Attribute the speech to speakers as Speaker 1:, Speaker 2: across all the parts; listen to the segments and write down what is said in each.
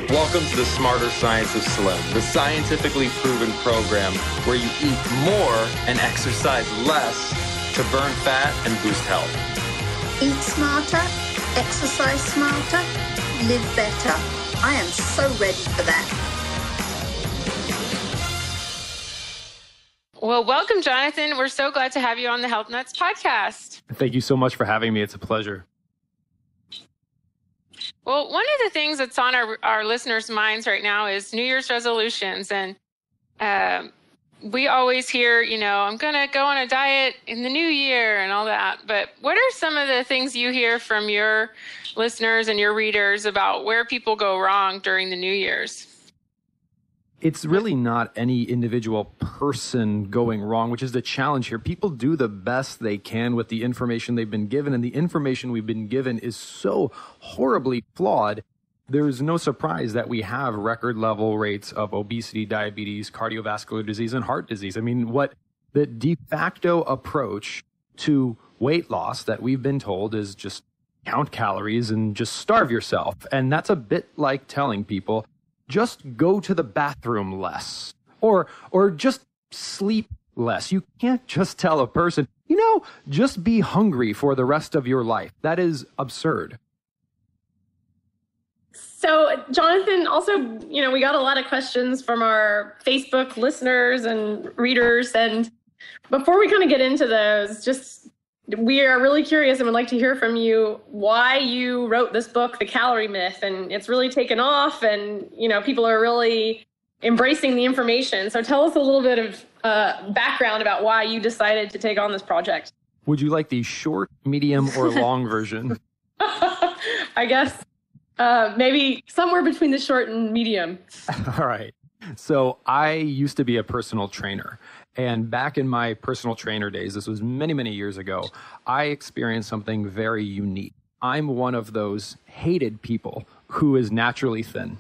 Speaker 1: Welcome to the Smarter Science of Slim, the scientifically proven program where you eat more and exercise less to burn fat and boost health.
Speaker 2: Eat smarter, exercise smarter, live better. I am so ready for that.
Speaker 3: Well, welcome, Jonathan. We're so glad to have you on the Health Nuts podcast.
Speaker 4: Thank you so much for having me. It's a pleasure.
Speaker 3: Well, one of the things that's on our listeners' minds right now is New Year's resolutions. And we always hear, I'm going to go on a diet in the new year and all that. But what are some of the things you hear from your listeners and your readers about where people go wrong during the New Year's?
Speaker 4: It's really not any individual person going wrong, which is the challenge here. People do the best they can with the information they've been given, and the information we've been given is so horribly flawed. There's no surprise that we have record level rates of obesity, diabetes, cardiovascular disease, and heart disease. I mean, what the de facto approach to weight loss that we've been told is just count calories and just starve yourself. And that's a bit like telling people, just go to the bathroom less, or just sleep less. You can't just tell a person, just be hungry for the rest of your life. That is absurd.
Speaker 5: So, Jonathan, also, we got a lot of questions from our Facebook listeners and readers. And before we kind of get into those, we are really curious and would like to hear from you why you wrote this book, The Calorie Myth, and it's really taken off and, people are really embracing the information. So tell us a little bit of background about why you decided to take on this project.
Speaker 4: Would you like the short, medium, or long version?
Speaker 5: I guess maybe somewhere between the short and medium.
Speaker 4: All right. So I used to be a personal trainer. And back in my personal trainer days, this was many, many years ago, I experienced something very unique. I'm one of those hated people who is naturally thin.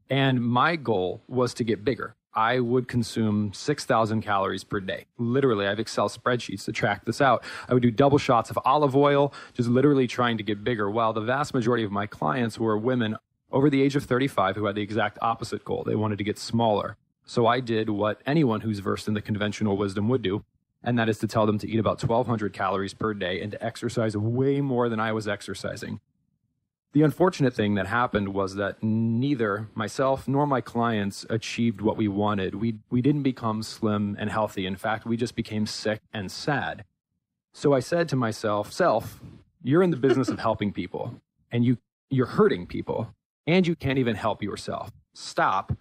Speaker 4: And my goal was to get bigger. I would consume 6,000 calories per day. Literally, I have Excel spreadsheets to track this out. I would do double shots of olive oil, just literally trying to get bigger, while the vast majority of my clients were women over the age of 35 who had the exact opposite goal. They wanted to get smaller. So I did what anyone who's versed in the conventional wisdom would do, and that is to tell them to eat about 1,200 calories per day and to exercise way more than I was exercising. The unfortunate thing that happened was that neither myself nor my clients achieved what we wanted. We didn't become slim and healthy. In fact, we just became sick and sad. So I said to myself, you're in the business of helping people, and you're hurting people, and you can't even help yourself. Stop.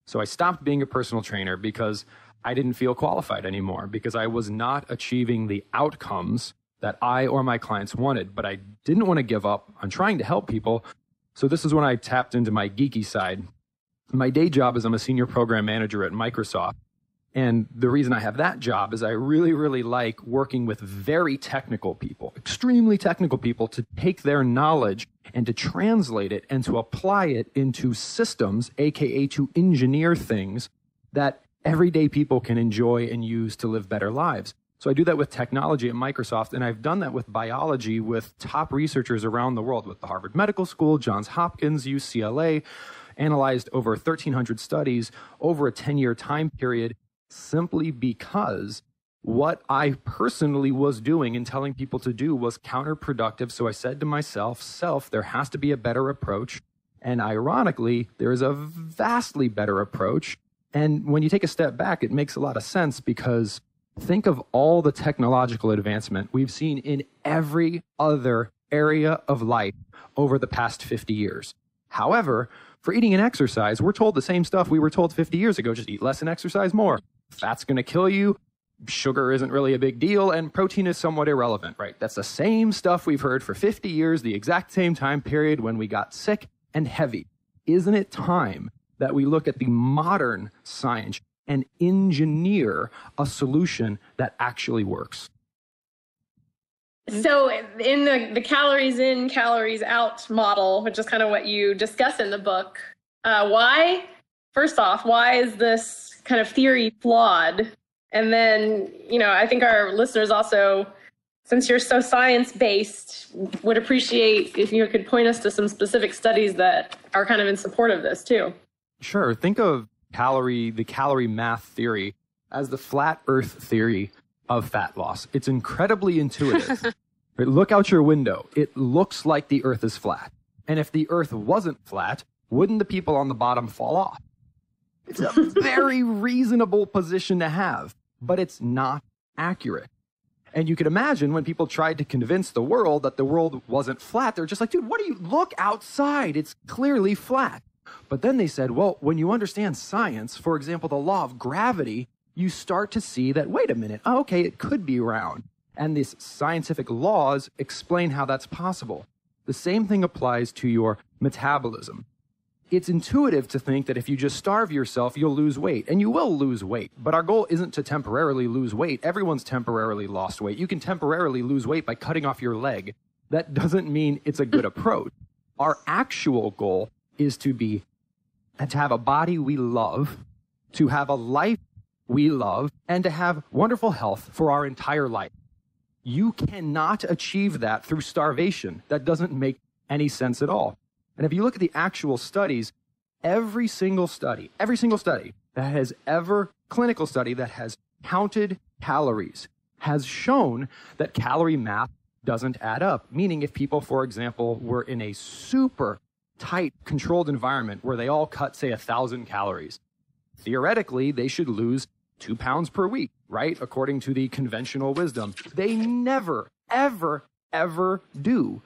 Speaker 4: So I stopped being a personal trainer because I didn't feel qualified anymore, because I was not achieving the outcomes that I or my clients wanted, but I didn't want to give up on trying to help people. So this is when I tapped into my geeky side. My day job is I'm a senior program manager at Microsoft. And the reason I have that job is I really, really like working with very technical people, extremely technical people, to take their knowledge and to translate it and to apply it into systems, aka to engineer things that everyday people can enjoy and use to live better lives. So I do that with technology at Microsoft, and I've done that with biology with top researchers around the world, with the Harvard Medical School, Johns Hopkins, UCLA, analyzed over 1,300 studies over a 10-year time period, simply because what I personally was doing and telling people to do was counterproductive. So I said to myself, there has to be a better approach. And ironically, there is a vastly better approach. And when you take a step back, it makes a lot of sense, because think of all the technological advancement we've seen in every other area of life over the past 50 years. However, for eating and exercise, we're told the same stuff we were told 50 years ago: just eat less and exercise more. Fat's going to kill you. Sugar isn't really a big deal, and protein is somewhat irrelevant, right? That's the same stuff we've heard for 50 years, the exact same time period when we got sick and heavy. Isn't it time that we look at the modern science and engineer a solution that actually works?
Speaker 5: So in the calories in, calories out model, which is kind of what you discuss in the book, first off, why is this kind of theory flawed? And then, I think our listeners also since you're so science-based, would appreciate if you could point us to some specific studies that are kind of in support of this too.
Speaker 4: Sure. Think of the calorie math theory as the flat earth theory of fat loss. It's incredibly intuitive. Right? Look out your window. It looks like the earth is flat. And if the earth wasn't flat, wouldn't the people on the bottom fall off? It's a very reasonable position to have, but it's not accurate. And you can imagine when people tried to convince the world that the world wasn't flat, they're just like, dude, look outside. It's clearly flat. But then they said, well, when you understand science, for example, the law of gravity, you start to see that, wait a minute, okay, it could be round. And these scientific laws explain how that's possible. The same thing applies to your metabolism. It's intuitive to think that if you just starve yourself, you'll lose weight. And you will lose weight. But our goal isn't to temporarily lose weight. Everyone's temporarily lost weight. You can temporarily lose weight by cutting off your leg. That doesn't mean it's a good approach. Our actual goal is to have a body we love, to have a life we love, and to have wonderful health for our entire life. You cannot achieve that through starvation. That doesn't make any sense at all. And if you look at the actual studies, every single study that has clinical study that has counted calories has shown that calorie math doesn't add up. Meaning if people, for example, were in a super tight, controlled environment where they all cut, say, 1,000 calories, theoretically, they should lose 2 pounds per week, right? According to the conventional wisdom. They never, ever, ever do.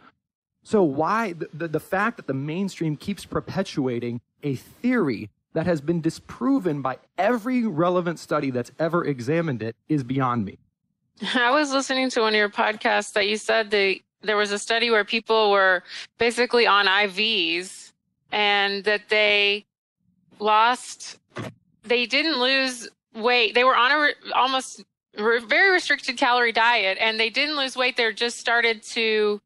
Speaker 4: So why the fact that the mainstream keeps perpetuating a theory that has been disproven by every relevant study that's ever examined it is beyond me.
Speaker 3: I was listening to one of your podcasts that you said there was a study where people were basically on IVs and that they didn't lose weight. They were on a very restricted calorie diet and they didn't lose weight. They just started to,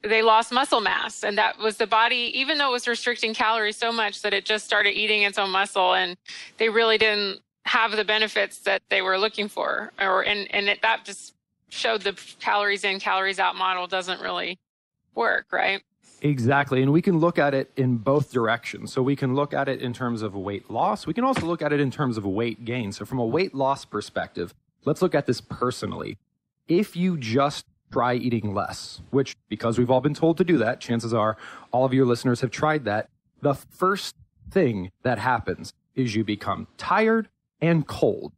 Speaker 3: they lost muscle mass, and that was the body, even though it was restricting calories so much that it just started eating its own muscle, and they really didn't have the benefits that they were looking for. That just showed the calories in, calories out model doesn't really work, right?
Speaker 4: Exactly. And we can look at it in both directions. So we can look at it in terms of weight loss. We can also look at it in terms of weight gain. So from a weight loss perspective, let's look at this personally. If you just try eating less, which, because we've all been told to do that, chances are all of your listeners have tried that, the first thing that happens is you become tired and cold.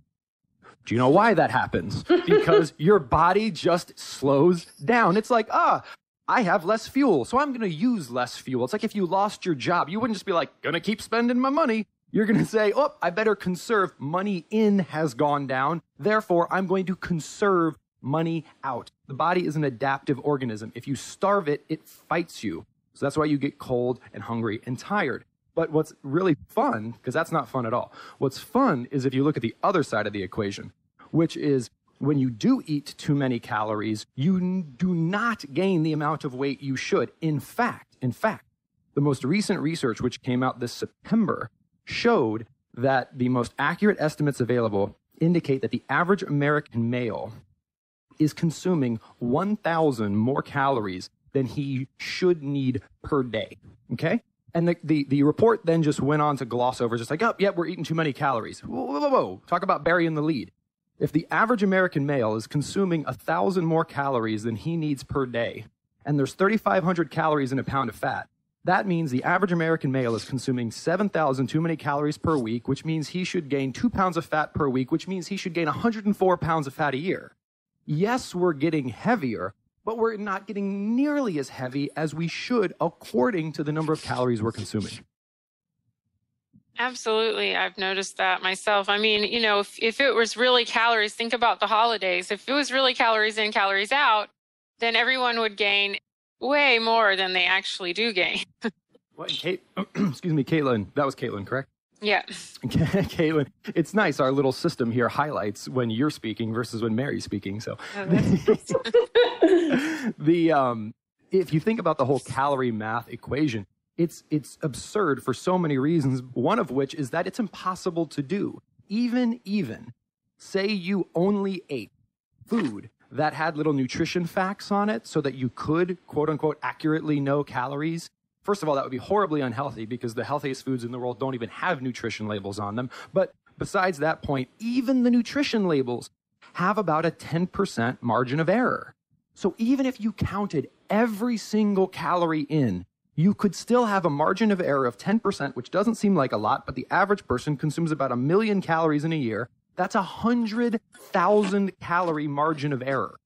Speaker 4: Do you know why that happens? Because your body just slows down. It's like, I have less fuel, so I'm going to use less fuel. It's like if you lost your job, you wouldn't just be like, going to keep spending my money. You're going to say, I better conserve. Money in has gone down. Therefore, I'm going to conserve money out. The body is an adaptive organism. If you starve it, it fights you. So that's why you get cold and hungry and tired. But what's really fun, because that's not fun at all. What's fun is if you look at the other side of the equation, which is when you do eat too many calories, you do not gain the amount of weight you should. In fact, the most recent research, which came out this September, showed that the most accurate estimates available indicate that the average American male is consuming 1,000 more calories than he should need per day. Okay? And the report then just went on to gloss over, just like, we're eating too many calories. Whoa. Talk about burying the lead. If the average American male is consuming 1,000 more calories than he needs per day, and there's 3,500 calories in a pound of fat, that means the average American male is consuming 7,000 too many calories per week, which means he should gain 2 pounds of fat per week, which means he should gain 104 pounds of fat a year. Yes, we're getting heavier, but we're not getting nearly as heavy as we should according to the number of calories we're consuming.
Speaker 3: Absolutely. I've noticed that myself. I mean, if it was really calories, think about the holidays. If it was really calories in, calories out, then everyone would gain way more than they actually do gain.
Speaker 4: Excuse me, Caitlin. That was Caitlin, correct?
Speaker 3: Yeah.
Speaker 4: Caitlin, it's nice. Our little system here highlights when you're speaking versus when Mary's speaking. So if you think about the whole calorie math equation, it's absurd for so many reasons, one of which is that it's impossible to do. Even say you only ate food that had little nutrition facts on it so that you could, quote unquote, accurately know calories, first of all, that would be horribly unhealthy because the healthiest foods in the world don't even have nutrition labels on them. But besides that point, even the nutrition labels have about a 10% margin of error. So even if you counted every single calorie in, you could still have a margin of error of 10%, which doesn't seem like a lot, but the average person consumes about 1 million calories in a year. That's 100,000 calorie margin of error.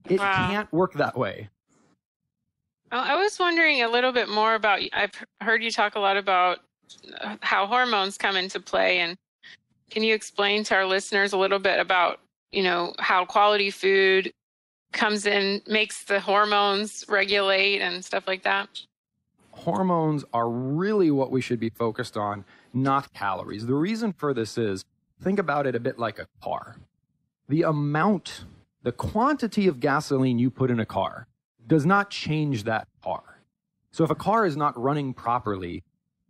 Speaker 4: It can't work that way.
Speaker 3: I was wondering a little bit more about, I've heard you talk a lot about how hormones come into play. And can you explain to our listeners a little bit about, how quality food comes in, makes the hormones regulate and stuff like that?
Speaker 4: Hormones are really what we should be focused on, not calories. The reason for this is, think about it a bit like a car. The quantity of gasoline you put in a car does not change that car. So if a car is not running properly,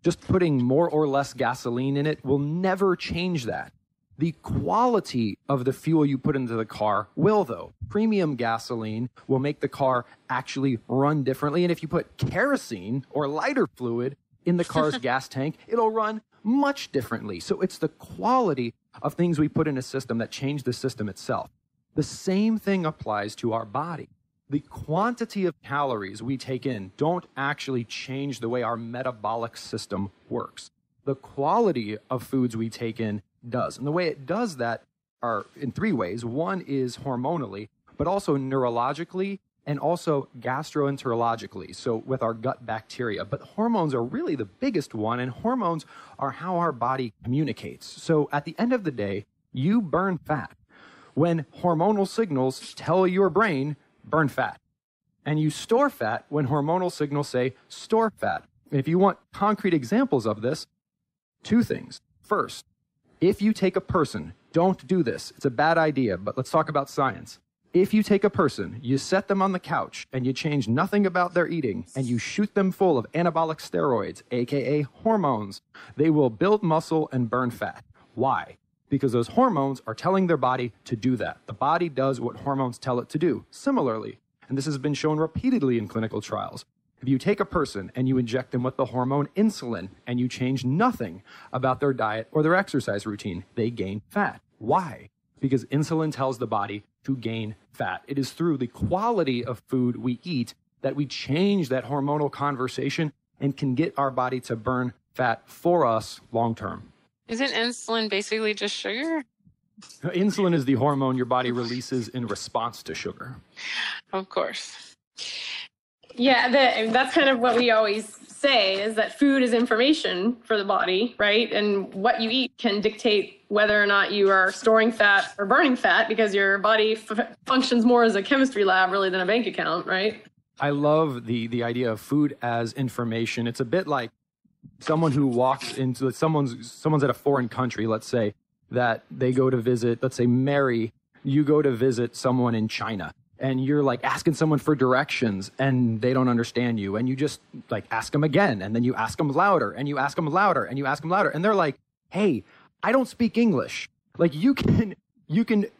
Speaker 4: just putting more or less gasoline in it will never change that. The quality of the fuel you put into the car will, though. Premium gasoline will make the car actually run differently. And if you put kerosene or lighter fluid in the car's gas tank, it'll run much differently. So it's the quality of things we put in a system that change the system itself. The same thing applies to our body. The quantity of calories we take in don't actually change the way our metabolic system works. The quality of foods we take in does. And the way it does that are in 3 ways. One is hormonally, but also neurologically and also gastroenterologically, so with our gut bacteria. But hormones are really the biggest one, and hormones are how our body communicates. So at the end of the day, you burn fat when hormonal signals tell your brain, burn fat. And you store fat when hormonal signals say, store fat. If you want concrete examples of this, 2 things. First, if you take a person, don't do this, it's a bad idea, but let's talk about science. If you take a person, you set them on the couch, and you change nothing about their eating, and you shoot them full of anabolic steroids, aka hormones, they will build muscle and burn fat. Why? Because those hormones are telling their body to do that. The body does what hormones tell it to do. Similarly, and this has been shown repeatedly in clinical trials, if you take a person and you inject them with the hormone insulin and you change nothing about their diet or their exercise routine, they gain fat. Why? Because insulin tells the body to gain fat. It is through the quality of food we eat that we change that hormonal conversation and can get our body to burn fat for us long term.
Speaker 3: Isn't insulin basically just sugar?
Speaker 4: Insulin is the hormone your body releases in response to sugar.
Speaker 3: Of course.
Speaker 5: Yeah, that's kind of what we always say, is that food is information for the body, right? And what you eat can dictate whether or not you are storing fat or burning fat, because your body functions more as a chemistry lab really than a bank account, right?
Speaker 4: I love the idea of food as information. It's a bit like someone who walks into someone's at a foreign country, let's say, that they go to visit, let's say Mary, you go to visit someone in China. And you're like asking someone for directions and they don't understand you. And you just like ask them again. And then you ask them louder and you ask them louder and you ask them louder. And they're like, hey, I don't speak English. Like you can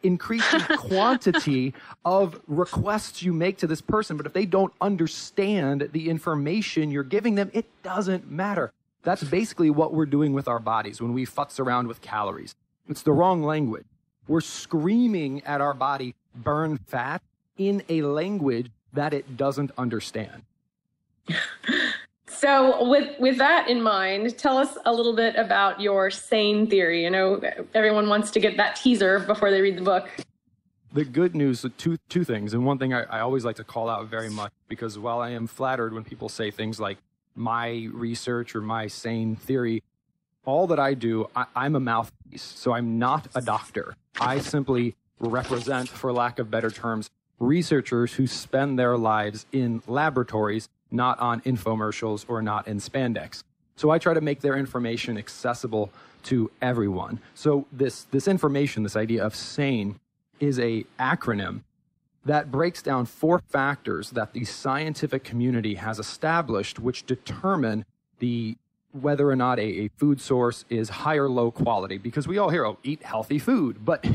Speaker 4: increase the quantity of requests you make to this person. But if they don't understand the information you're giving them, it doesn't matter. That's basically what we're doing with our bodies when we futz around with calories. It's the wrong language. We're screaming at our body, burn fat, in a language that it doesn't understand.
Speaker 5: So with that in mind, tell us a little bit about your SANE theory. I know everyone wants to get that teaser before they read the book.
Speaker 4: The good news, two things, and one thing I always like to call out very much, because while I am flattered when people say things like my research or my SANE theory, all that I do, I'm a mouthpiece, so I'm not a doctor. I simply represent, for lack of better terms, researchers who spend their lives in laboratories, not on infomercials or not in spandex. So I try to make their information accessible to everyone. So this information, this idea of SANE, is a acronym that breaks down 4 factors that the scientific community has established, which determine whether or not a food source is high or low quality. Because we all hear, oh, eat healthy food. But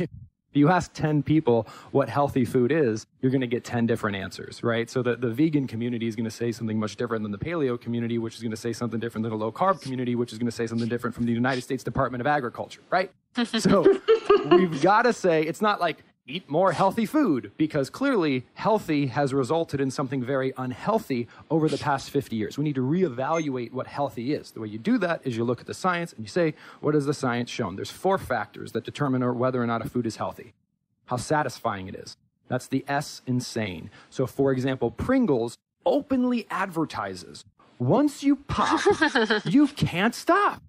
Speaker 4: If you ask 10 people what healthy food is, you're going to get 10 different answers, right? So the vegan community is going to say something much different than the paleo community, which is going to say something different than the low carb community, which is going to say something different from the United States Department of Agriculture, right? So we've got to say, it's not like eat more healthy food, because clearly healthy has resulted in something very unhealthy over the past 50 years. We need to reevaluate what healthy is. The way you do that is you look at the science and you say, what has the science shown? There's 4 factors that determine whether or not a food is healthy. How satisfying it is. That's the S in SANE. So for example, Pringles openly advertises, once you pop, you can't stop.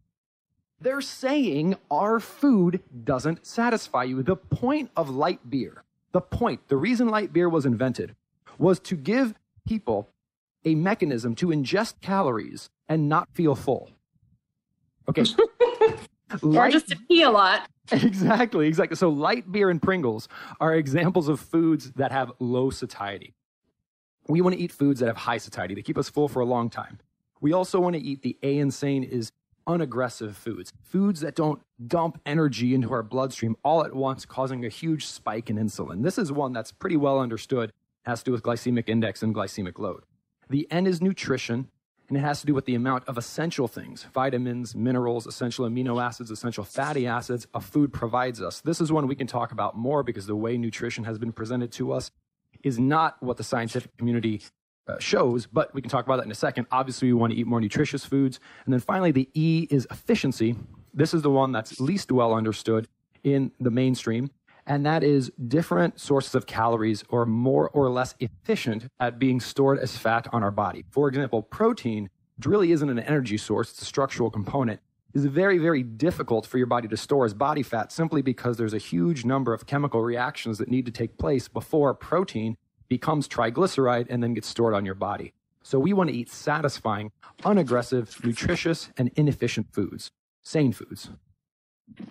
Speaker 4: They're saying our food doesn't satisfy you. The point of light beer, the reason light beer was invented was to give people a mechanism to ingest calories and not feel full. Okay.
Speaker 5: Or just to pee a lot.
Speaker 4: Exactly. So light beer and Pringles are examples of foods that have low satiety. We want to eat foods that have high satiety. They keep us full for a long time. We also want to eat, the A in SANE is unaggressive foods, foods that don't dump energy into our bloodstream all at once, causing a huge spike in insulin. This is one that's pretty well understood. It has to do with glycemic index and glycemic load. The N is nutrition, and it has to do with the amount of essential things, vitamins, minerals, essential amino acids, essential fatty acids a food provides us. This is one we can talk about more, because the way nutrition has been presented to us is not what the scientific community shows, but we can talk about that in a second. Obviously, we want to eat more nutritious foods. And then finally, the E is efficiency. This is the one that's least well understood in the mainstream, and that is different sources of calories are more or less efficient at being stored as fat on our body. For example, protein, which really isn't an energy source, it's a structural component, is very, very difficult for your body to store as body fat, simply because there's a huge number of chemical reactions that need to take place before protein becomes triglyceride and then gets stored on your body. So we want to eat satisfying, unaggressive, nutritious, and inefficient foods, SANE foods.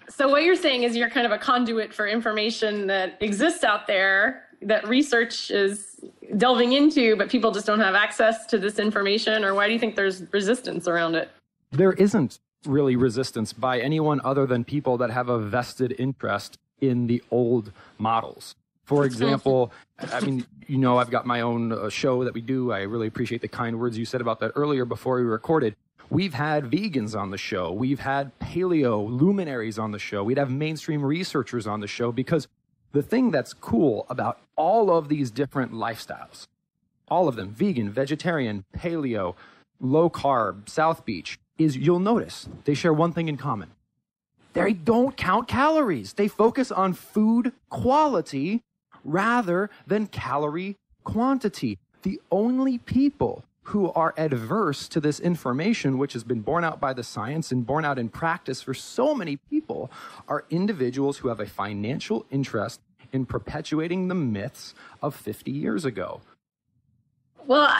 Speaker 5: So what you're saying is you're kind of a conduit for information that exists out there that research is delving into, but people just don't have access to this information? Or why do you think there's resistance around it?
Speaker 4: There isn't really resistance by anyone other than people that have a vested interest in the old models. For example, I mean, you know, I've got my own show that we do. I really appreciate the kind words you said about that earlier before we recorded. We've had vegans on the show. We've had paleo luminaries on the show. We'd have mainstream researchers on the show, because the thing that's cool about all of these different lifestyles, all of them, vegan, vegetarian, paleo, low carb, South Beach, is you'll notice they share one thing in common. They don't count calories. They focus on food quality rather than calorie quantity. The only people who are adverse to this information, which has been borne out by the science and borne out in practice for so many people, are individuals who have a financial interest in perpetuating the myths of 50 years ago.
Speaker 5: Well,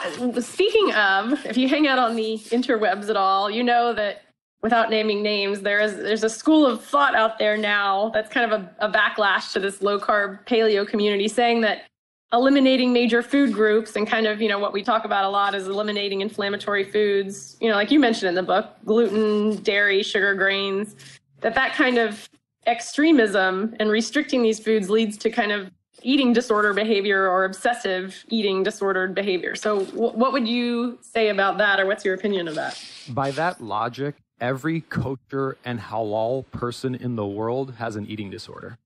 Speaker 5: speaking of, if you hang out on the interwebs at all, you know that, without naming names, there's a school of thought out there now that's kind of a backlash to this low-carb paleo community, saying that eliminating major food groups and kind of, you know, what we talk about a lot is eliminating inflammatory foods, you know, like you mentioned in the book, gluten, dairy, sugar, grains, that kind of extremism and restricting these foods leads to kind of eating disorder behavior or obsessive eating disordered behavior. So what would you say about that, or what's your opinion of that?
Speaker 4: By that logic, every kosher and halal person in the world has an eating disorder.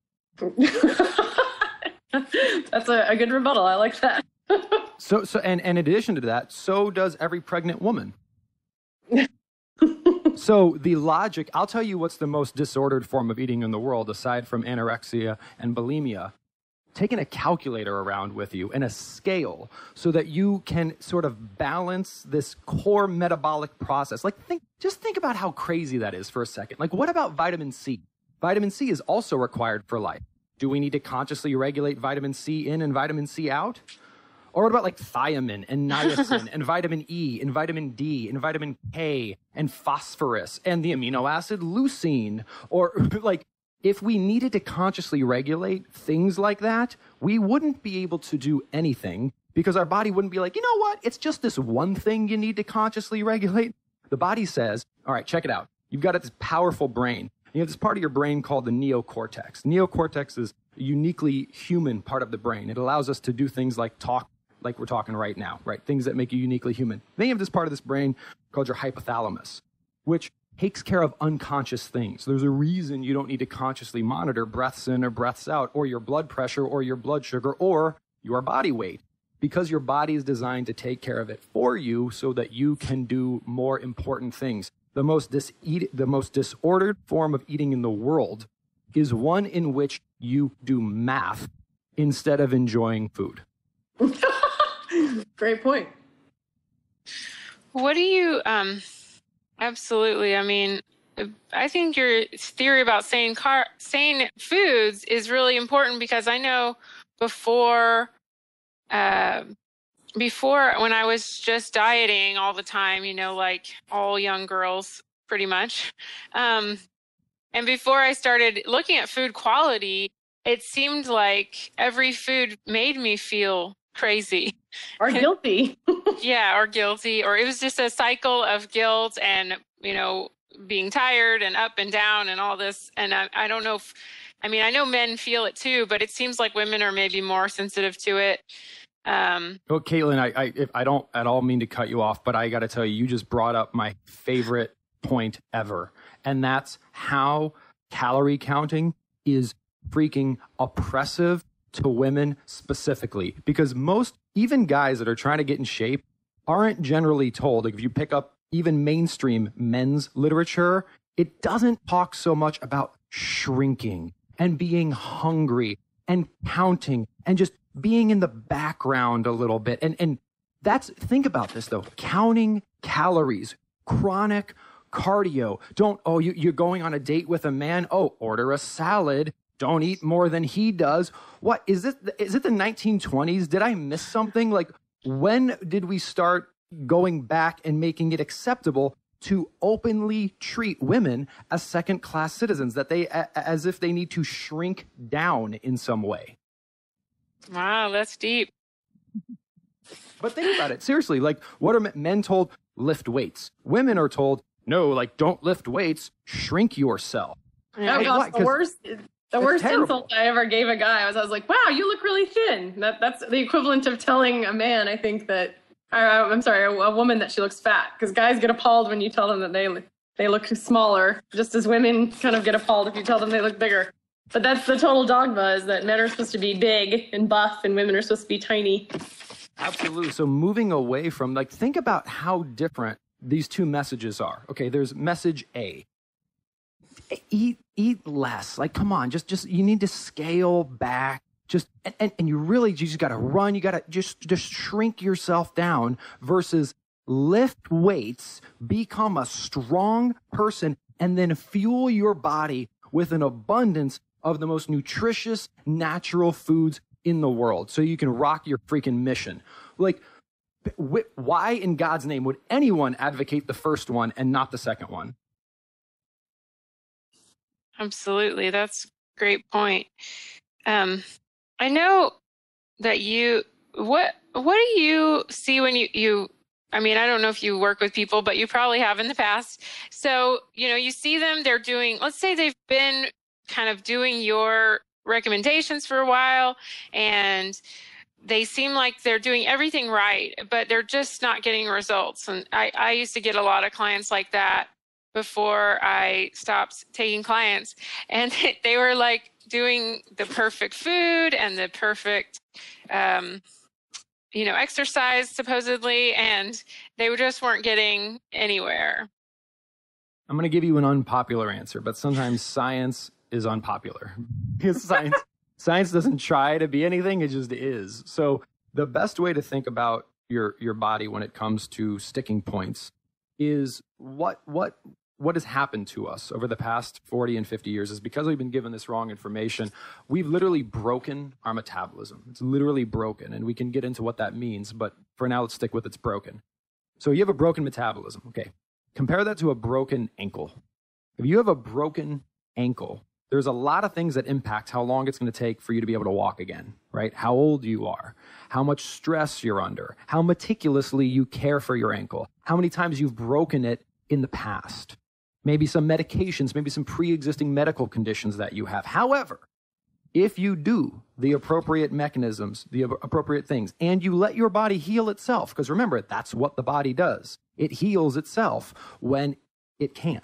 Speaker 5: That's a good rebuttal. I like that.
Speaker 4: And in addition to that, so does every pregnant woman. So the logic, I'll tell you what's the most disordered form of eating in the world, aside from anorexia and bulimia. Taking a calculator around with you and a scale so that you can sort of balance this core metabolic process. Like, just think about how crazy that is for a second. Like, what about vitamin C? Vitamin C is also required for life. Do we need to consciously regulate vitamin C in and vitamin C out? Or what about like thiamine and niacin and vitamin E and vitamin D and vitamin K and phosphorus and the amino acid leucine? Or like, if we needed to consciously regulate things like that, we wouldn't be able to do anything, because our body wouldn't be like, you know what? It's just this one thing you need to consciously regulate. The body says, all right, check it out. You've got this powerful brain. You have this part of your brain called the neocortex. Neocortex is uniquely human part of the brain. It allows us to do things like talk like we're talking right now, right? Things that make you uniquely human. Then you have this part of this brain called your hypothalamus, which takes care of unconscious things. There's a reason you don't need to consciously monitor breaths in or breaths out, or your blood pressure, or your blood sugar, or your body weight, because your body is designed to take care of it for you so that you can do more important things. The most disordered form of eating in the world is one in which you do math instead of enjoying food.
Speaker 5: Great point.
Speaker 3: What do you, absolutely. I mean, I think your theory about sane foods is really important, because I know before when I was just dieting all the time, you know, like all young girls pretty much. And before I started looking at food quality, it seemed like every food made me feel crazy.
Speaker 5: Or guilty.
Speaker 3: Yeah, or guilty. Or it was just a cycle of guilt and, you know, being tired and up and down and all this. And I don't know if, I mean, I know men feel it too, but it seems like women are maybe more sensitive to it.
Speaker 4: Well, Caitlin, I don't at all mean to cut you off, but I got to tell you, you just brought up my favorite point ever. And that's how calorie counting is freaking oppressive to women specifically, because most, even guys that are trying to get in shape, aren't generally told. Like if you pick up even mainstream men's literature, it doesn't talk so much about shrinking and being hungry and counting and just being in the background a little bit. And that's, think about this though, counting calories, chronic cardio. You're going on a date with a man. Oh, order a salad. Don't eat more than he does. What is it the 1920s? Did I miss something? Like, when did we start going back and making it acceptable to openly treat women as second-class citizens, that they, as if they need to shrink down in some way?
Speaker 3: Wow, that's deep.
Speaker 4: But think about it. Seriously, like, what are men told? Lift weights. Women are told, no, like, don't lift weights, shrink yourself.
Speaker 5: Yeah, oh, gosh, the worst insult I ever gave a guy I was like, wow, you look really thin. That's the equivalent of telling a man, I think, that, I'm sorry, a woman that she looks fat. Because guys get appalled when you tell them that they look smaller, just as women kind of get appalled if you tell them they look bigger. But that's the total dogma, is that men are supposed to be big and buff and women are supposed to be tiny.
Speaker 4: Absolutely. So moving away from, like, think about how different these two messages are. Okay, there's message A. Eat less. Like, come on, just you need to scale back. And you just got to run. You got to just shrink yourself down, versus lift weights, become a strong person, and then fuel your body with an abundance of the most nutritious, natural foods in the world, so you can rock your freaking mission. Like, why in God's name would anyone advocate the first one and not the second one?
Speaker 3: Absolutely. That's a great point. I know that what do you see when you I mean, I don't know if you work with people, but you probably have in the past. So, you know, you see them, they're doing, let's say they've been kind of doing your recommendations for a while, and they seem like they're doing everything right, but they're just not getting results. And I used to get a lot of clients like that before I stopped taking clients, and they were like doing the perfect food and the perfect, exercise supposedly, and they just weren't getting anywhere.
Speaker 4: I'm going to give you an unpopular answer, but sometimes science is unpopular. Because science doesn't try to be anything, it just is. So the best way to think about your body when it comes to sticking points is what has happened to us over the past 40 and 50 years is, because we've been given this wrong information, we've literally broken our metabolism. It's literally broken, and we can get into what that means, but for now, let's stick with it's broken. So you have a broken metabolism. Okay. Compare that to a broken ankle. If you have a broken ankle, there's a lot of things that impact how long it's going to take for you to be able to walk again, right? How old you are, how much stress you're under, how meticulously you care for your ankle, how many times you've broken it in the past. Maybe some medications, maybe some pre-existing medical conditions that you have. However, If you do the appropriate mechanisms, the appropriate things, and you let your body heal itself, because remember, that's what the body does. It heals itself when it can.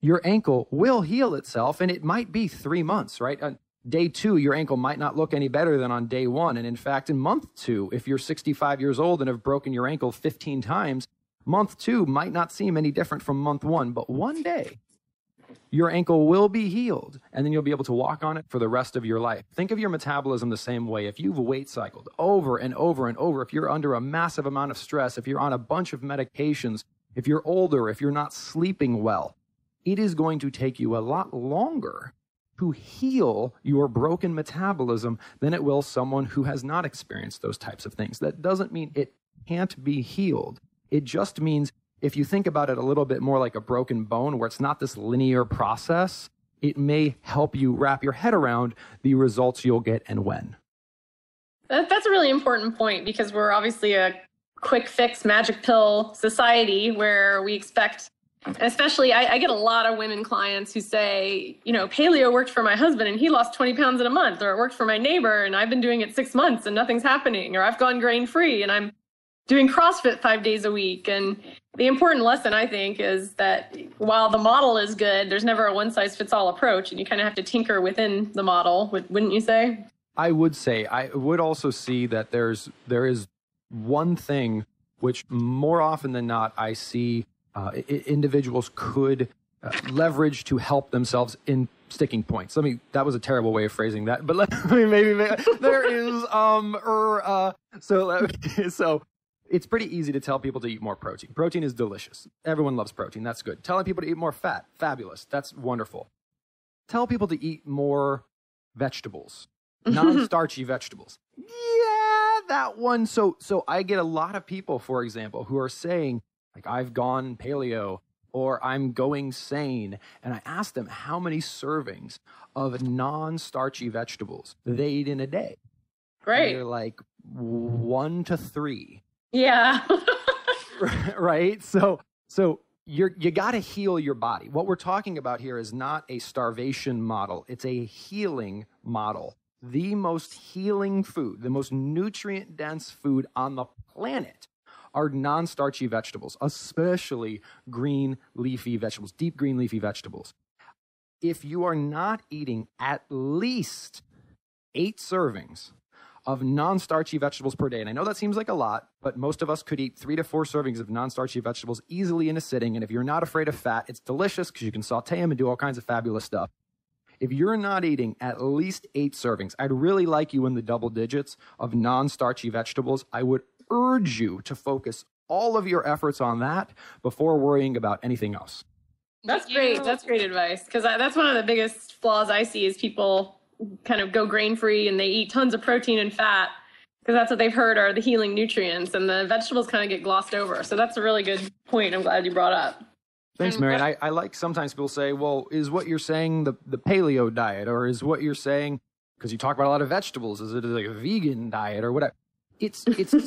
Speaker 4: Your ankle will heal itself, and it might be 3 months, right? On day 2, your ankle might not look any better than on day 1. And in fact, in month 2, if you're 65 years old and have broken your ankle 15 times, month 2 might not seem any different from month 1, but one day, your ankle will be healed, and then you'll be able to walk on it for the rest of your life. Think of your metabolism the same way. If you've weight cycled over and over and over, if you're under a massive amount of stress, if you're on a bunch of medications, if you're older, if you're not sleeping well, it is going to take you a lot longer to heal your broken metabolism than it will someone who has not experienced those types of things. That doesn't mean it can't be healed. It just means if you think about it a little bit more like a broken bone, where it's not this linear process, it may help you wrap your head around the results you'll get and when.
Speaker 5: That's a really important point, because we're obviously a quick fix, magic pill society where we expect, especially I get a lot of women clients who say, you know, paleo worked for my husband and he lost 20 pounds in a month, or it worked for my neighbor and I've been doing it 6 months and nothing's happening, or I've gone grain free and I'm doing CrossFit 5 days a week. And the important lesson, I think, is that while the model is good, there's never a one-size-fits-all approach, and you kind of have to tinker within the model, wouldn't you say?
Speaker 4: I would say. I would also see that there is one thing which more often than not I see individuals could leverage to help themselves in sticking points. That was a terrible way of phrasing that, but maybe there is so it's pretty easy to tell people to eat more protein. Protein is delicious. Everyone loves protein. That's good. Telling people to eat more fat, fabulous. That's wonderful. Tell people to eat more vegetables, non-starchy vegetables. Yeah, that one. So I get a lot of people, for example, who are saying, like, I've gone paleo or I'm going SANE. And I ask them how many servings of non-starchy vegetables they eat in a day.
Speaker 5: Great.
Speaker 4: And they're like 1 to 3.
Speaker 5: Yeah.
Speaker 4: Right? So you got to heal your body. What we're talking about here is not a starvation model. It's a healing model. The most healing food, the most nutrient-dense food on the planet are non-starchy vegetables, especially green leafy vegetables, deep green leafy vegetables. If you are not eating at least 8 servings of non-starchy vegetables per day, and I know that seems like a lot, but most of us could eat 3 to 4 servings of non-starchy vegetables easily in a sitting, and if you're not afraid of fat, it's delicious because you can saute them and do all kinds of fabulous stuff. If you're not eating at least 8 servings, I'd really like you in the double digits of non-starchy vegetables. I would urge you to focus all of your efforts on that before worrying about anything else.
Speaker 5: That's great. That's great advice, because that's one of the biggest flaws I see is people kind of go grain free and they eat tons of protein and fat because that's what they've heard are the healing nutrients, and the vegetables kind of get glossed over. So that's a really good point. I'm glad you brought up.
Speaker 4: Thanks, Marian. I like sometimes people say, well, is what you're saying the paleo diet, or is what you're saying, because you talk about a lot of vegetables, is it like a vegan diet or whatever? It's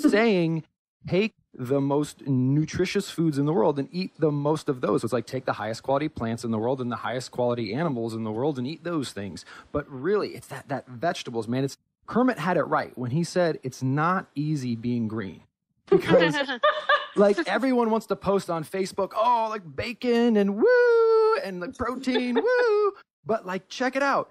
Speaker 4: saying take the most nutritious foods in the world and eat the most of those. So it's like take the highest quality plants in the world and the highest quality animals in the world and eat those things. But really, it's that vegetables, man. Kermit had it right when he said it's not easy being green. Because like everyone wants to post on Facebook, oh, like bacon and woo, and like protein, woo. But like, check it out.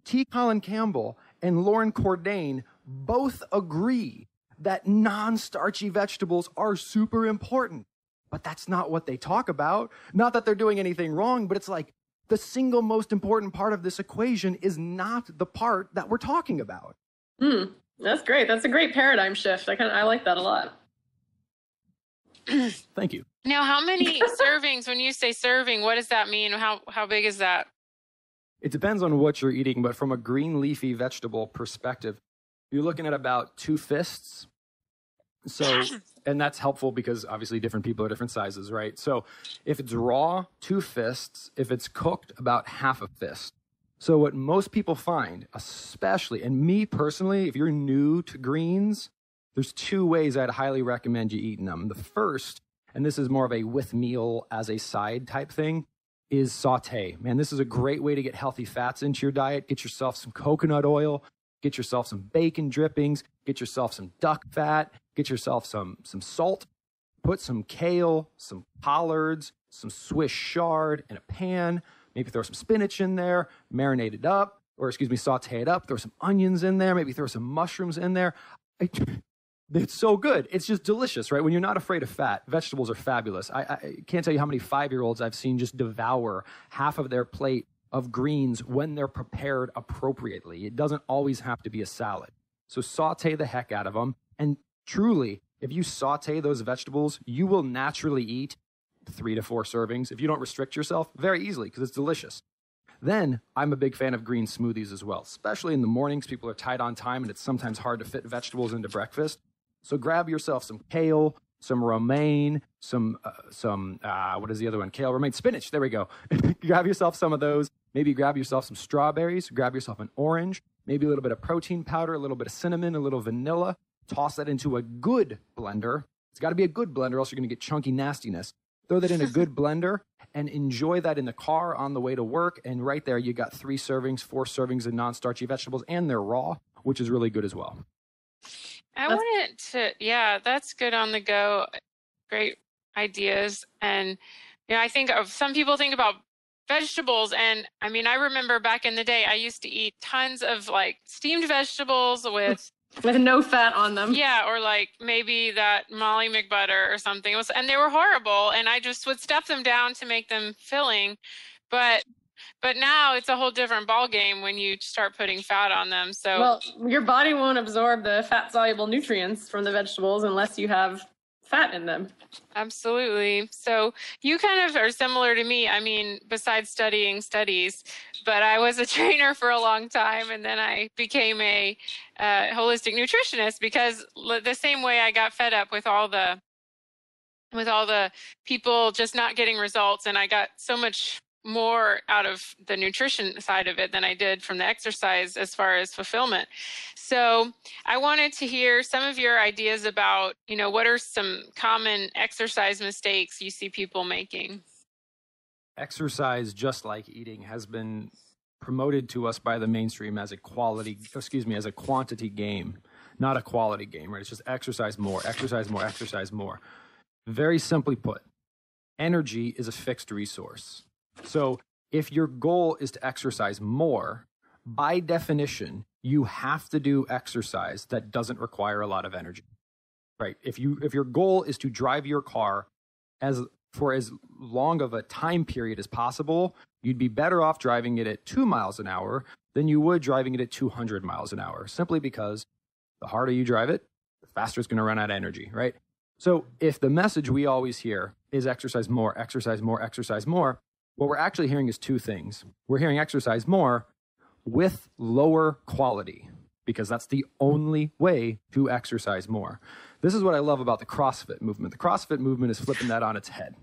Speaker 4: T. Colin Campbell and Lauren Cordain both agree that non-starchy vegetables are super important. But that's not what they talk about. Not that they're doing anything wrong, but it's like the single most important part of this equation is not the part that we're talking about.
Speaker 5: That's great. That's a great paradigm shift. I like that a lot.
Speaker 4: Thank you.
Speaker 3: Now, how many servings, when you say serving, what does that mean? How big is that?
Speaker 4: It depends on what you're eating, but from a green leafy vegetable perspective, you're looking at about 2 fists. So, and that's helpful because obviously different people are different sizes, right? So if it's raw, 2 fists. If it's cooked, about half a fist. So what most people find, especially, and me personally, if you're new to greens, there's 2 ways I'd highly recommend you eating them. The first, and this is more of a with meal as a side type thing, is saute. Man, this is a great way to get healthy fats into your diet. Get yourself some coconut oil, get yourself some bacon drippings, get yourself some duck fat, get yourself some salt, put some kale, some collards, some Swiss chard in a pan, maybe throw some spinach in there, marinate it up, saute it up, throw some onions in there, maybe throw some mushrooms in there. It's so good. It's just delicious, right? When you're not afraid of fat, vegetables are fabulous. I can't tell you how many 5-year-olds I've seen just devour half of their plate of greens when they're prepared appropriately. It doesn't always have to be a salad. So saute the heck out of them. And truly, if you saute those vegetables, you will naturally eat 3 to 4 servings. If you don't restrict yourself, very easily, because it's delicious. Then I'm a big fan of green smoothies as well, especially in the mornings. People are tight on time and it's sometimes hard to fit vegetables into breakfast. So grab yourself some kale, some romaine, what is the other one? Kale, romaine, spinach. There we go. Grab yourself some of those. Maybe grab yourself some strawberries. Grab yourself an orange, maybe a little bit of protein powder, a little bit of cinnamon, a little vanilla. Toss that into a good blender. It's got to be a good blender, else you're going to get chunky nastiness. Throw that in a good blender and enjoy that in the car on the way to work. And right there, you got 3 servings, 4 servings of non-starchy vegetables, and they're raw, which is really good as well.
Speaker 3: That's good on the go. Great ideas. And, I think some people think about vegetables. And I mean, I remember back in the day, I used to eat tons of like steamed vegetables with
Speaker 5: no fat on them.
Speaker 3: Yeah, or like maybe that Molly McButter or something. And they were horrible. And I just would stuff them down to make them filling. But now it's a whole different ballgame when you start putting fat on them. So,
Speaker 5: well, your body won't absorb the fat-soluble nutrients from the vegetables unless you have fat in them.
Speaker 3: Absolutely. So you kind of are similar to me. I mean, besides studying studies, but I was a trainer for a long time, and then I became a holistic nutritionist because the same way I got fed up with all the people just not getting results, and I got so much more out of the nutrition side of it than I did from the exercise as far as fulfillment. So I wanted to hear some of your ideas about, what are some common exercise mistakes you see people making?
Speaker 4: Exercise, just like eating, has been promoted to us by the mainstream as a quantity game, not a quality game, right? It's just exercise more, exercise more, exercise more. Very simply put, energy is a fixed resource. So if your goal is to exercise more, by definition, you have to do exercise that doesn't require a lot of energy, right? If your goal is to drive your car for as long of a time period as possible, you'd be better off driving it at 2 miles an hour than you would driving it at 200 miles an hour, simply because the harder you drive it, the faster it's going to run out of energy, right? So if the message we always hear is exercise more, exercise more, exercise more, what we're actually hearing is 2 things. We're hearing exercise more with lower quality, because that's the only way to exercise more. This is what I love about the CrossFit movement. The CrossFit movement is flipping that on its head.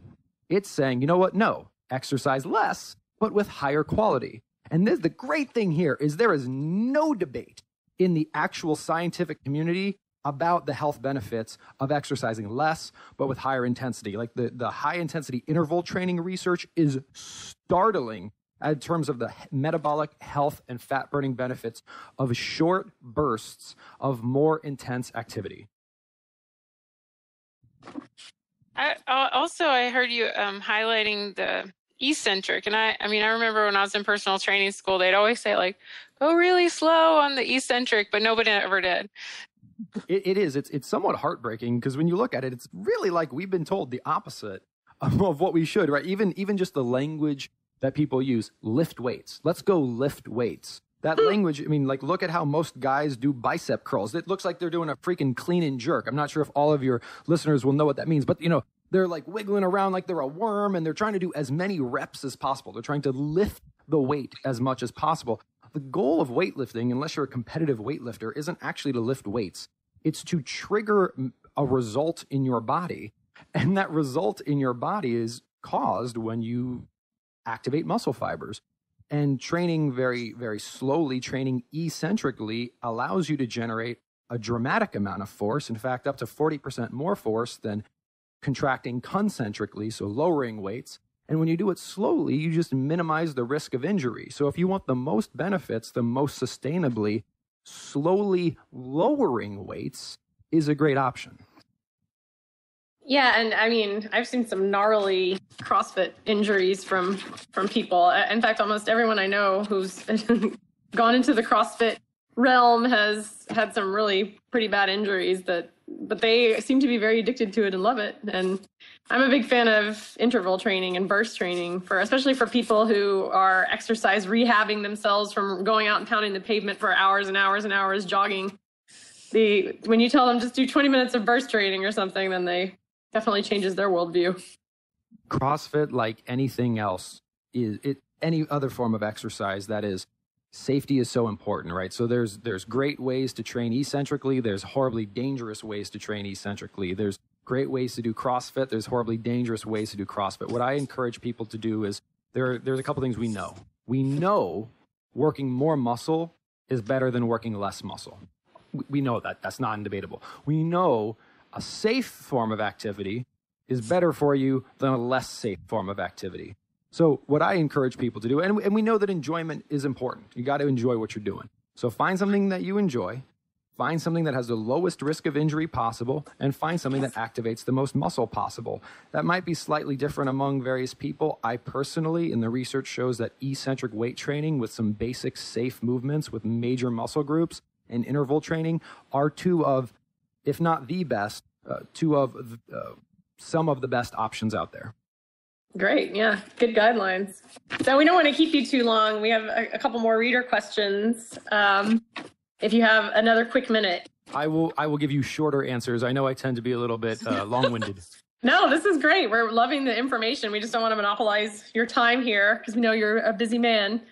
Speaker 4: It's saying, you know what? No, exercise less, but with higher quality. And the great thing here is there is no debate in the actual scientific community about the health benefits of exercising less, but with higher intensity. Like the high intensity interval training research is startling in terms of the metabolic health and fat burning benefits of short bursts of more intense activity.
Speaker 3: I heard you highlighting the eccentric. And I remember when I was in personal training school, they'd always say like, go really slow on the eccentric, but nobody ever did.
Speaker 4: It is. It's somewhat heartbreaking because when you look at it, it's really like we've been told the opposite of what we should, right? Even just the language that people use, lift weights. Let's go lift weights. That language, look at how most guys do bicep curls. It looks like they're doing a freaking clean and jerk. I'm not sure if all of your listeners will know what that means, but they're like wiggling around like they're a worm, and they're trying to do as many reps as possible. They're trying to lift the weight as much as possible. The goal of weightlifting, unless you're a competitive weightlifter, isn't actually to lift weights. It's to trigger a result in your body. And that result in your body is caused when you activate muscle fibers. And training very, very slowly, training eccentrically, allows you to generate a dramatic amount of force. In fact, up to 40% more force than contracting concentrically, so lowering weights. And when you do it slowly, you just minimize the risk of injury. So if you want the most benefits, the most sustainably, slowly lowering weights is a great option.
Speaker 5: Yeah, and I mean, I've seen some gnarly CrossFit injuries from people. In fact, almost everyone I know who's gone into the CrossFit realm has had some really pretty bad injuries, but they seem to be very addicted to it and love it. And I'm a big fan of interval training and burst training, especially for people who are exercise rehabbing themselves from going out and pounding the pavement for hours and hours and hours jogging. When you tell them just do 20 minutes of burst training or something, then they definitely changes their worldview.
Speaker 4: CrossFit, like anything else, any other form of exercise, that is, safety is so important, right? So there's great ways to train eccentrically. There's horribly dangerous ways to train eccentrically. There's great ways to do CrossFit. There's horribly dangerous ways to do CrossFit. What I encourage people to do is there's a couple things we know. We know working more muscle is better than working less muscle. We know that. That's not debatable. We know a safe form of activity is better for you than a less safe form of activity. So what I encourage people to do, and we know that enjoyment is important. You got to enjoy what you're doing. So find something that you enjoy, find something that has the lowest risk of injury possible, and find something that activates the most muscle possible. That might be slightly different among various people. I personally, and the research shows that eccentric weight training with some basic safe movements with major muscle groups and interval training are two of, if not the best, some of the best options out there.
Speaker 5: Great. Yeah. Good guidelines. So we don't want to keep you too long. We have a couple more reader questions. If you have another quick minute.
Speaker 4: I will give you shorter answers. I know I tend to be a little bit long-winded.
Speaker 5: No, this is great. We're loving the information. We just don't want to monopolize your time here because we know you're a busy man.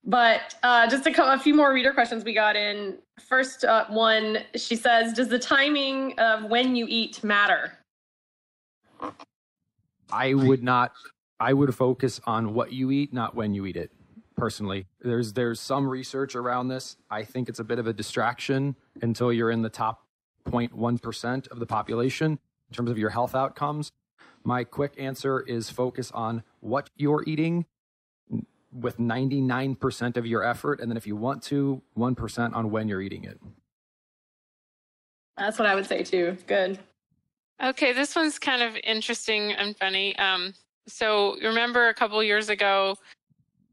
Speaker 5: But just a few more reader questions we got in. First one, she says, does the timing of when you eat matter?
Speaker 4: I would focus on what you eat, not when you eat it, personally. There's some research around this. I think it's a bit of a distraction until you're in the top 0.1% of the population in terms of your health outcomes. My quick answer is focus on what you're eating with 99% of your effort, and then if you want to, 1% on when you're eating it.
Speaker 5: That's what I would say too. Good.
Speaker 3: Okay, this one's kind of interesting and funny. So remember a couple years ago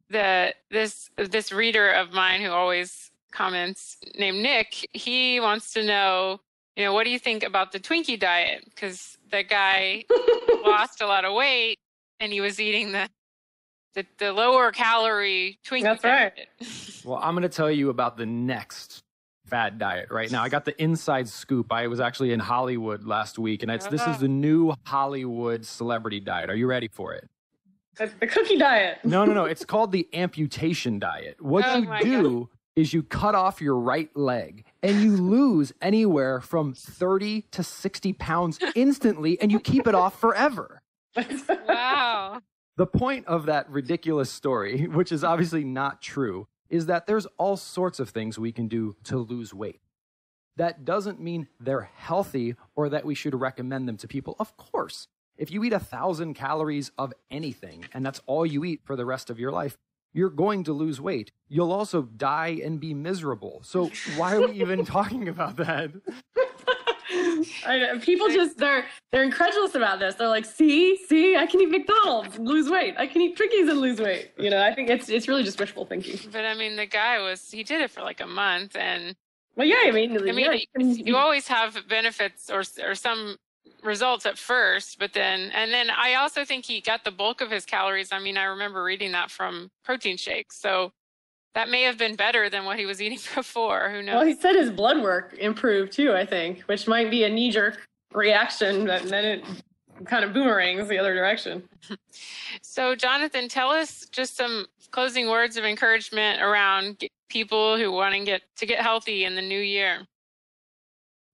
Speaker 3: that this reader of mine who always comments, named Nick, he wants to know, what do you think about the Twinkie diet? Because the guy lost a lot of weight and he was eating the lower calorie Twinkie
Speaker 5: That's
Speaker 3: diet.
Speaker 5: Right.
Speaker 4: Well, I'm going to tell you about the next fad diet right now. I got the inside scoop. I was actually in Hollywood last week, and this is the new Hollywood celebrity diet. Are you ready for it?
Speaker 5: The cookie diet.
Speaker 4: No. It's called the Amputation Diet. What you do is you cut off your right leg, and you lose anywhere from 30 to 60 pounds instantly, and you keep it off forever.
Speaker 3: Wow.
Speaker 4: The point of that ridiculous story, which is obviously not true, is that there's all sorts of things we can do to lose weight. That doesn't mean they're healthy or that we should recommend them to people. Of course, if you eat 1,000 calories of anything and that's all you eat for the rest of your life, you're going to lose weight. You'll also die and be miserable. So why are we even talking about that?
Speaker 5: People they're incredulous about this. They're like, see, I can eat McDonald's and lose weight. I can eat Twinkies and lose weight. I think it's really just wishful thinking.
Speaker 3: But I mean, the guy he did it for like a month, and
Speaker 5: well, yeah, I mean,
Speaker 3: you always have benefits or some results at first, but then I also think he got the bulk of his calories. I mean, I remember reading that from protein shakes, so that may have been better than what he was eating before. Who knows?
Speaker 5: Well, he said his blood work improved too, I think, which might be a knee-jerk reaction, but then it kind of boomerangs the other direction.
Speaker 3: So, Jonathan, tell us just some closing words of encouragement around people who want to get healthy in the new year.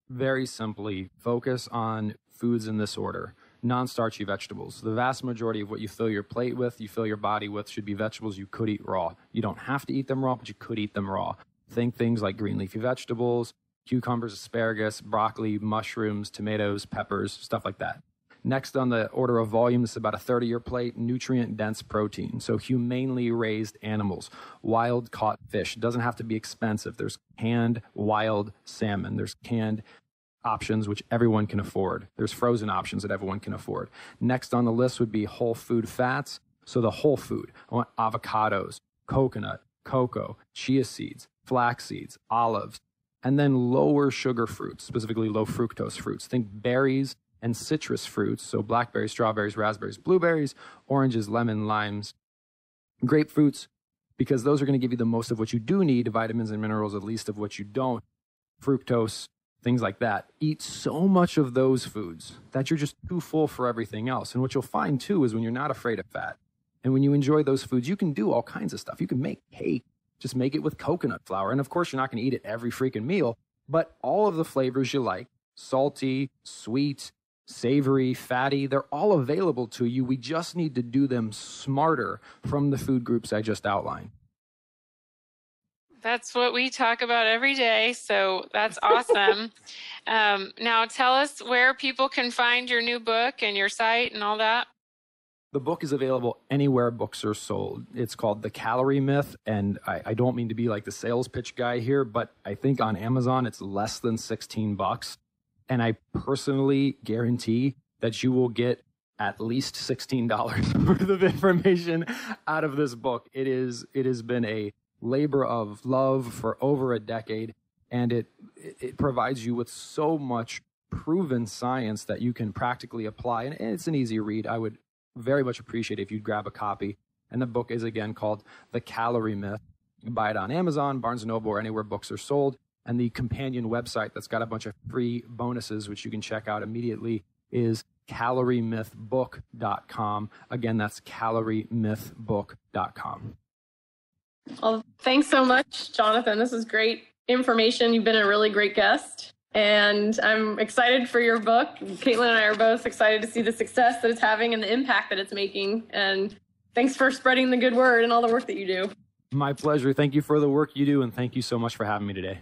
Speaker 4: Very simply, focus on foods in this order. Non-starchy vegetables. The vast majority of what you fill your plate with, you fill your body with, should be vegetables you could eat raw. You don't have to eat them raw, but you could eat them raw. Think things like green leafy vegetables, cucumbers, asparagus, broccoli, mushrooms, tomatoes, peppers, stuff like that. Next on the order of volume, this is about a 30-year plate, nutrient-dense protein. So humanely raised animals, wild-caught fish. It doesn't have to be expensive. There's canned wild salmon. There's canned options which everyone can afford. There's frozen options that everyone can afford. Next on the list would be whole food fats. So the whole food. I want avocados, coconut, cocoa, chia seeds, flax seeds, olives, and then lower sugar fruits, specifically low fructose fruits. Think berries and citrus fruits, so blackberries, strawberries, raspberries, blueberries, oranges, lemon, limes, grapefruits, because those are going to give you the most of what you do need, vitamins and minerals, at least of what you don't, fructose, things like that. Eat so much of those foods that you're just too full for everything else. And what you'll find too is when you're not afraid of fat, and when you enjoy those foods, you can do all kinds of stuff. You can make cake, just make it with coconut flour. And of course, you're not going to eat it every freaking meal, but all of the flavors you like, salty, sweet, savory, fatty, they're all available to you. We just need to do them smarter from the food groups I just outlined.
Speaker 3: That's what we talk about every day. So that's awesome. Now tell us where people can find your new book and your site and all that.
Speaker 4: The book is available anywhere books are sold. It's called The Calorie Myth, and I don't mean to be like the sales pitch guy here, but I think on Amazon it's less than $16. And I personally guarantee that you will get at least $16 worth of information out of this book. It has been a labor of love for over a decade, and it provides you with so much proven science that you can practically apply. And it's an easy read. I would very much appreciate if you'd grab a copy. And the book is again called The Calorie Myth. You can buy it on Amazon, Barnes & Noble, or anywhere books are sold. And the companion website that's got a bunch of free bonuses, which you can check out immediately, is caloriemythbook.com. Again, that's caloriemythbook.com.
Speaker 5: Well, thanks so much, Jonathan. This is great information. You've been a really great guest, and I'm excited for your book. Caitlin and I are both excited to see the success that it's having and the impact that it's making. And thanks for spreading the good word and all the work that you do.
Speaker 4: My pleasure. Thank you for the work you do, and thank you so much for having me today.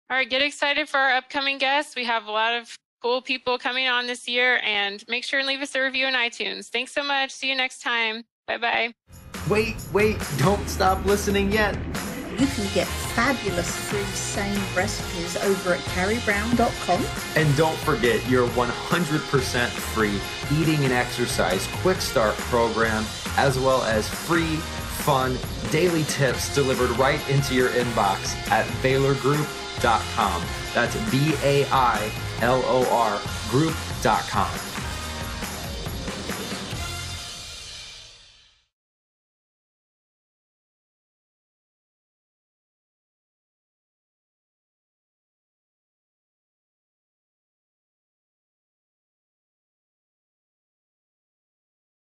Speaker 3: All right, get excited for our upcoming guests. We have a lot of cool people coming on this year, and make sure and leave us a review on iTunes. Thanks so much. See you next time. Bye-bye.
Speaker 1: Wait, don't stop listening yet.
Speaker 2: You can get fabulous free SANE recipes over at carriebrown.com.
Speaker 1: And don't forget your 100% free eating and exercise quick start program, as well as free, fun, daily tips delivered right into your inbox at bailorgroup.com. That's Bailor group.com.